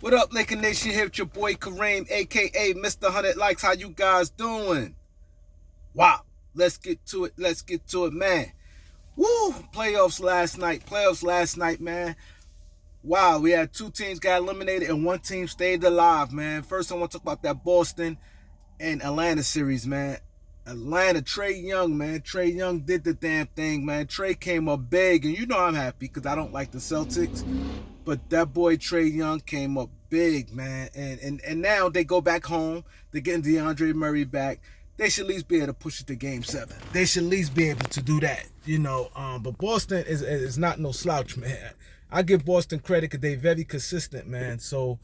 What up, Laker Nation? Here with your boy Kareem, aka Mr. 100 Likes. How you guys doing? Wow. Let's get to it. Let's get to it, man. Woo! Playoffs last night. Man. Wow, we had two teams got eliminated and one team stayed alive, man. First, I want to talk about that Boston and Atlanta series, man. Atlanta, Trae Young, man. Trae Young did the damn thing, man. Trae came up big, and you know I'm happy because I don't like the Celtics. But that boy Trae Young came up big, man. And now they go back home. They're getting DeAndre Murray back. They should at least be able to push it to Game 7. They should at least be able to do that, you know. But Boston is not no slouch, man. I give Boston credit because they're very consistent, man. So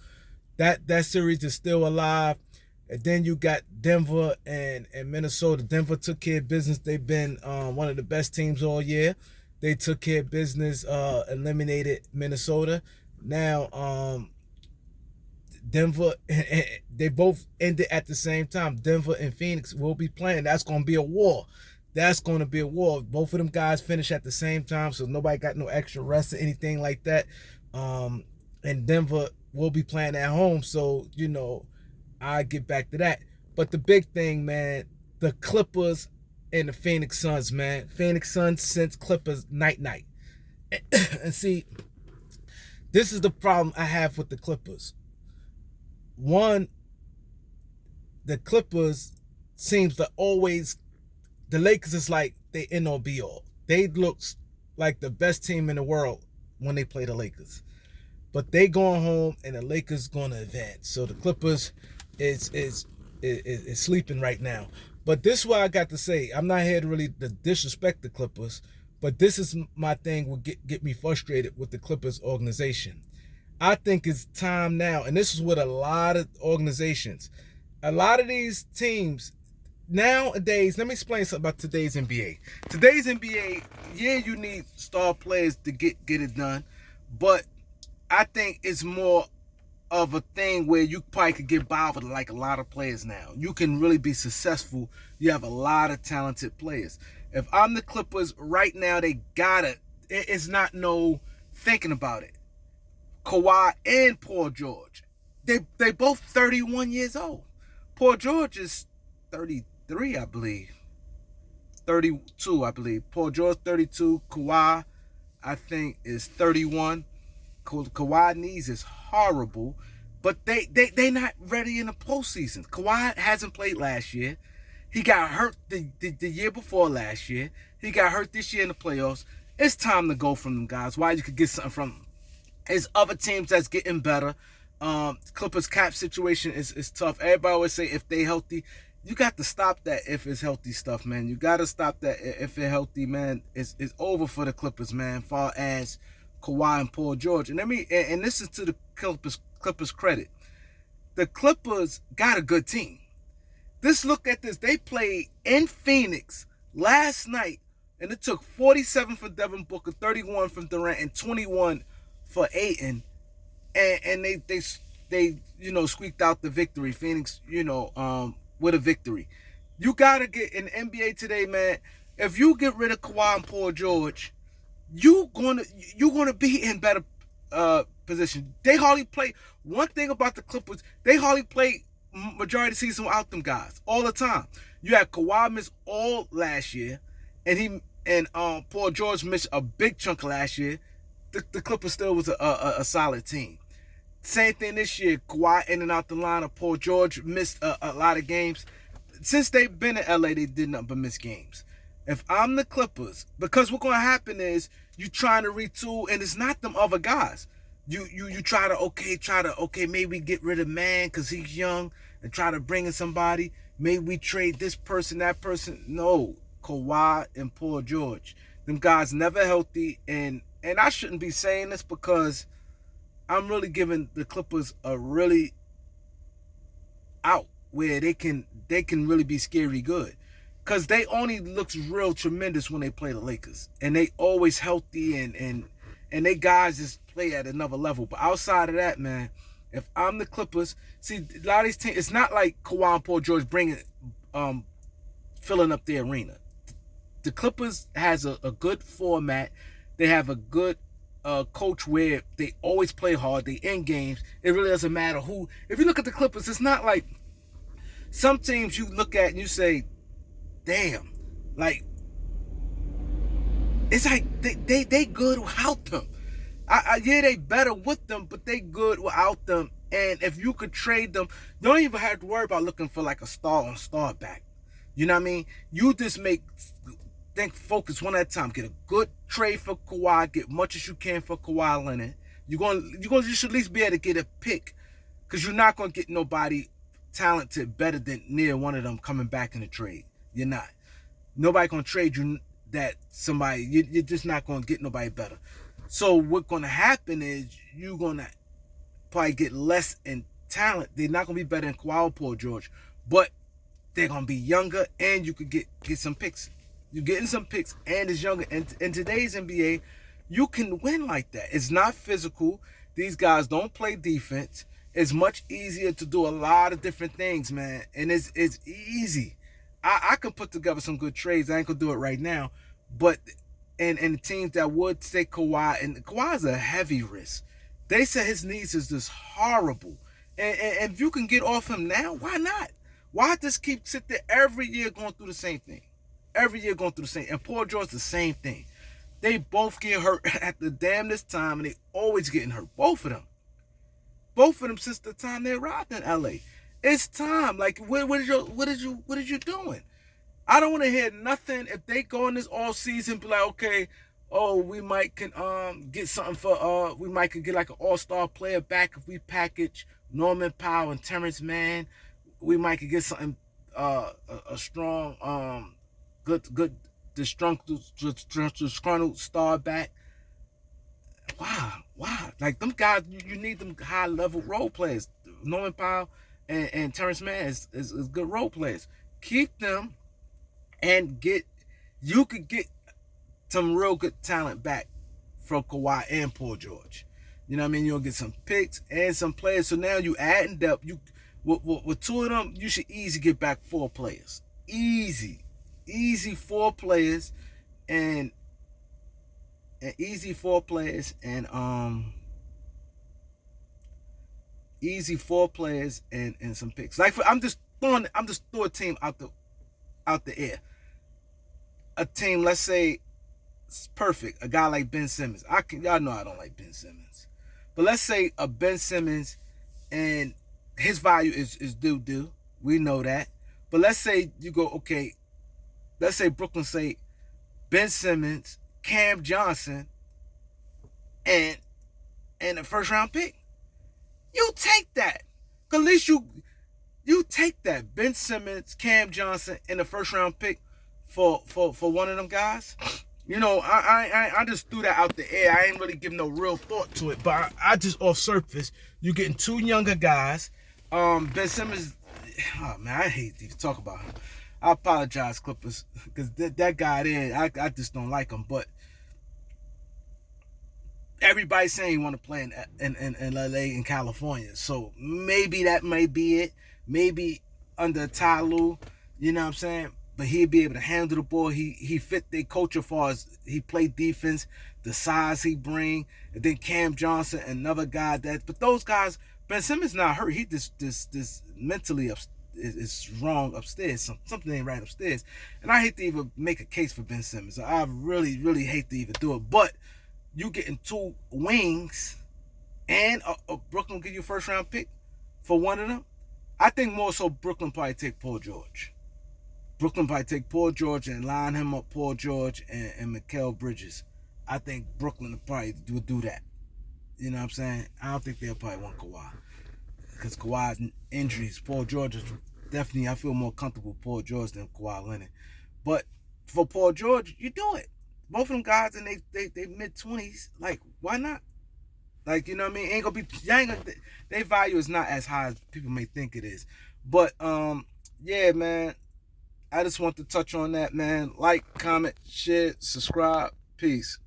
that series is still alive. And then you got Denver and Minnesota. Denver took care of business. They've been one of the best teams all year. They took care of business, eliminated Minnesota. Now, Denver, they both ended at the same time. Denver and Phoenix will be playing. That's going to be a war. Both of them guys finish at the same time, so nobody got no extra rest or anything like that. And Denver will be playing at home, so, you know, I'll get back to that. But the big thing, man, the Clippers and the Phoenix Suns, man. Phoenix Suns since Clippers night. And see, this is the problem I have with the Clippers. One, the Clippers seems to always, the Lakers is like they end or be all. They look like the best team in the world when they play the Lakers. But they going home and the Lakers going to advance. So the Clippers is sleeping right now. But this is what I got to say. I'm not here to really disrespect the Clippers, but this is my thing will get me frustrated with the Clippers organization. I think it's time now, and this is with a lot of organizations. A lot of these teams nowadays, let me explain something about today's NBA. Today's NBA, yeah, you need star players to get it done, but I think it's more of a thing where you probably could get by with like a lot of players now. You can really be successful. You have a lot of talented players. If I'm the Clippers right now, they gotta. It's not no thinking about it. Kawhi and Paul George, they both 31 years old. Paul George is 33, I believe. 32, I believe. Paul George 32. Kawhi, I think, is 31. Kawhi knees is horrible, but they not ready in the postseason. Kawhi hasn't played last year. He got hurt the year before last year. He got hurt this year in the playoffs. It's time to go from them guys. Why you could get something from them. There's other teams that's getting better. Clippers cap situation is tough. Everybody always say if they healthy, you got to stop that if it's healthy stuff, man. You got to stop that if it's healthy, man. It's over for the Clippers, man, far as Kawhi and Paul George. And this is to the Clippers credit. The Clippers got a good team. Look at this. They played in Phoenix last night, and it took 47 for Devin Booker, 31 from Durant, and 21 for Ayton. And they squeaked out the victory. Phoenix, with a victory. You gotta get in the NBA today, man. If you get rid of Kawhi and Paul George, you're gonna be in better position. They hardly play. One thing about the Clippers, they hardly play majority of the season without them guys all the time. You had Kawhi miss all last year, and Paul George missed a big chunk last year. The Clippers still was a solid team. Same thing this year. Kawhi in and out the lineup. Paul George missed a lot of games. Since they've been in LA, they did nothing but miss games. If I'm the Clippers, because what's going to happen is you trying to retool, and it's not them other guys. You try to maybe get rid of Man because he's young and try to bring in somebody. Maybe we trade this person, that person. No, Kawhi and Paul George. Them guys never healthy, and I shouldn't be saying this because I'm really giving the Clippers a really out where they can really be scary good. Because they only looks real tremendous when they play the Lakers. And they always healthy and they guys just play at another level. But outside of that, man, if I'm the Clippers, see, a lot of these teams, it's not like Kawhi and Paul George filling up the arena. The Clippers has a good format. They have a good coach where they always play hard, they in games. It really doesn't matter who. If you look at the Clippers, it's not like some teams you look at and you say, damn, like, it's like they good without them. Yeah, they better with them, but they good without them. And if you could trade them, you don't even have to worry about looking for like a star on star back. You know what I mean? You just focus one at a time. Get a good trade for Kawhi. Get much as you can for Kawhi Leonard. You should at least be able to get a pick, because you're not gonna get nobody talented better than near one of them coming back in the trade. You're not. Nobody gonna trade you that somebody. You're just not gonna get nobody better. So what's gonna happen is you're gonna probably get less in talent. They're not gonna be better than Kawhi or Paul George, but they're gonna be younger, and you could get some picks. You're getting some picks, and it's younger. And in today's NBA, you can win like that. It's not physical. These guys don't play defense. It's much easier to do a lot of different things, man. And it's easy. I can put together some good trades. I ain't gonna do it right now, but and the teams that would say Kawhi, and Kawhi's a heavy risk. They said his knees is just horrible, and if you can get off him now, why not? Why just keep sit there every year going through the same thing? Every year going through the same. And Paul George the same thing. They both get hurt at the damnedest time, and they always getting hurt. Both of them since the time they arrived in LA. It's time. Like, what is you doing? I don't want to hear nothing. If they go in this all season, be like, okay, oh, we might can get something for we might could get like an all-star player back if we package Norman Powell and Terrence Mann. We might could get something a strong good disgruntled star back. Wow. Like, them guys, you need them high-level role players. Norman Powell and Terrence Mann is good role players. Keep them, and you could get some real good talent back from Kawhi and Paul George. You know what I mean? You'll get some picks and some players. So now you adding depth. With two of them, you should easily get back 4 players. Easy 4 players, and easy 4 players, and easy 4 players and some picks. Like, I'm just throwing a team out the air. A team, let's say, it's perfect. A guy like Ben Simmons. Y'all know I don't like Ben Simmons, but let's say a Ben Simmons, and his value is due. We know that. But let's say you go, okay, let's say Brooklyn say Ben Simmons, Cam Johnson, and a first round pick. You take that. At least you take that. Ben Simmons, Cam Johnson, and a first round pick for one of them guys. You know, I just threw that out the air. I ain't really giving no real thought to it, but I just off surface, you getting 2 younger guys. Ben Simmons, oh man, I hate to even talk about him. I apologize, Clippers, because that guy there, I just don't like him. But everybody's saying he want to play in LA, in California. So maybe that may be it. Maybe under Ty Lue, you know what I'm saying? But he'd be able to handle the ball. He fit their culture as far as he played defense, the size he bring. And then Cam Johnson, another guy but those guys, Ben Simmons not hurt. He just mentally is wrong upstairs. Something ain't right upstairs. And I hate to even make a case for Ben Simmons. I really, really hate to even do it. But you getting 2 wings, and Brooklyn give you a first round pick for one of them. I think more so Brooklyn probably take Paul George. Brooklyn probably take Paul George and line him up, Paul George and Mikal Bridges. I think Brooklyn probably would do that. You know what I'm saying? I don't think they'll probably want Kawhi, because Kawhi's injuries. Paul George is definitely, I feel more comfortable with Paul George than Kawhi Leonard. But for Paul George, you do it. Both of them guys in they mid-20s. Like, why not? Like, you know what I mean? Ain't gonna be, their value is not as high as people may think it is. But yeah, man. I just want to touch on that, man. Like, comment, share, subscribe. Peace.